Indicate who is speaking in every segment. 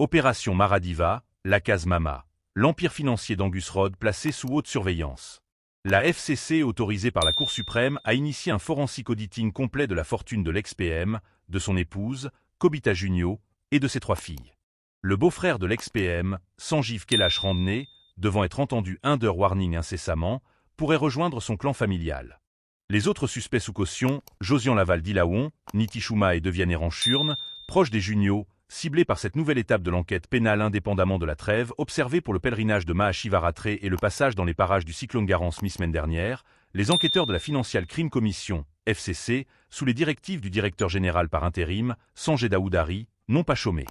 Speaker 1: Opération Maradiva, la case Mama, l'empire financier d'Angus Rodd placé sous haute surveillance. La FCC, autorisée par la Cour suprême, a initié un forensic auditing complet de la fortune de l'ex-PM, de son épouse, Kobita Junio, et de ses 3 filles. Le beau-frère de l'ex-PM, Sanjeev Kailash Randne, devant être entendu under warning incessamment, pourrait rejoindre son clan familial. Les autres suspects sous caution, Josian Laval d'Ilawon, Niti Shuma et Deviane Ranchurne, proches des Junio, ciblés par cette nouvelle étape de l'enquête pénale indépendamment de la trêve observée pour le pèlerinage de Mahashivaratri et le passage dans les parages du cyclone Garance mi-semaine dernière, les enquêteurs de la Financial Crime Commission, FCC, sous les directives du directeur général par intérim, Sanjay Daoudari, n'ont pas chômé.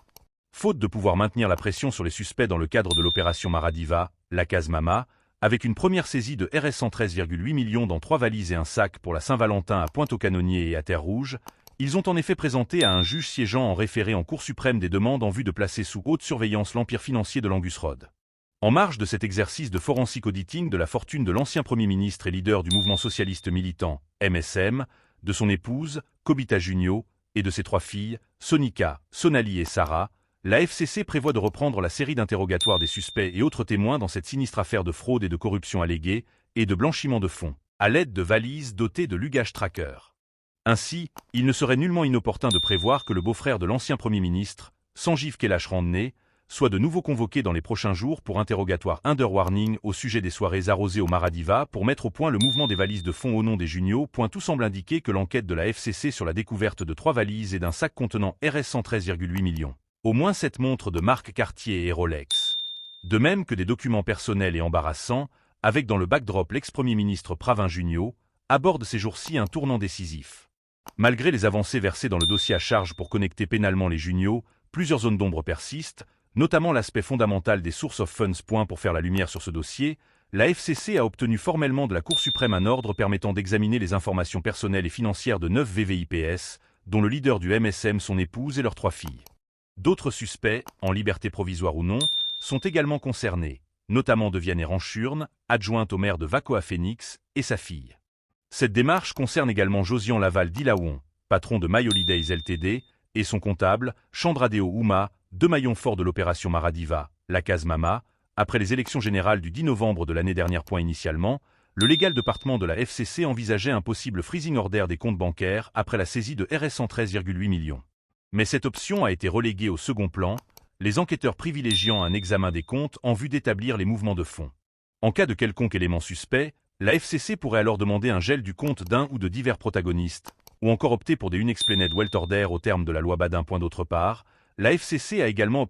Speaker 1: Faute de pouvoir maintenir la pression sur les suspects dans le cadre de l'opération Maradiva, la case Mama, avec une première saisie de Rs 113,8 millions dans 3 valises et un sac pour la Saint-Valentin à Pointe-aux-Canonniers et à Terre-Rouge, ils ont en effet présenté à un juge siégeant en référé en Cour suprême des demandes en vue de placer sous haute surveillance l'empire financier de l'Angus Rodd. En marge de cet exercice de forensic auditing de la fortune de l'ancien Premier ministre et leader du mouvement socialiste militant, MSM, de son épouse, Kobita Junio, et de ses 3 filles, Sonika, Sonali et Sarah, la FCC prévoit de reprendre la série d'interrogatoires des suspects et autres témoins dans cette sinistre affaire de fraude et de corruption alléguée et de blanchiment de fonds, à l'aide de valises dotées de luggage tracker. Ainsi, il ne serait nullement inopportun de prévoir que le beau-frère de l'ancien Premier ministre, Sanjeev Kailash Randne, soit de nouveau convoqué dans les prochains jours pour interrogatoire under warning au sujet des soirées arrosées au Maradiva pour mettre au point le mouvement des valises de fonds au nom des Junio. Tout semble indiquer que l'enquête de la FCC sur la découverte de 3 valises et d'un sac contenant Rs 113,8 millions. Au moins 7 montres de marque Cartier et Rolex. De même que des documents personnels et embarrassants, avec dans le backdrop l'ex-premier ministre Pravin Junio, aborde ces jours-ci un tournant décisif. Malgré les avancées versées dans le dossier à charge pour connecter pénalement les Junio, plusieurs zones d'ombre persistent, notamment l'aspect fondamental des sources of funds. Pour faire la lumière sur ce dossier, la FCC a obtenu formellement de la Cour suprême un ordre permettant d'examiner les informations personnelles et financières de 9 VVIPS, dont le leader du MSM, son épouse et leurs 3 filles. D'autres suspects, en liberté provisoire ou non, sont également concernés, notamment Deviane Ranchurne, adjointe au maire de Vacoa Phoenix, et sa fille. Cette démarche concerne également Josian Laval d'Ilawon, patron de My Holidays Ltd, et son comptable, Chandradeo Ouma, 2 maillons forts de l'opération Maradiva, la case Mama, après les élections générales du 10 novembre de l'année dernière. Initialement, le légal département de la FCC envisageait un possible freezing order des comptes bancaires après la saisie de Rs 113,8 millions. Mais cette option a été reléguée au second plan, les enquêteurs privilégiant un examen des comptes en vue d'établir les mouvements de fonds. En cas de quelconque élément suspect, la FCC pourrait alors demander un gel du compte d'un ou de divers protagonistes, ou encore opter pour des unexplained welter order au terme de la loi Badin. D'autre part, la FCC a également obtenu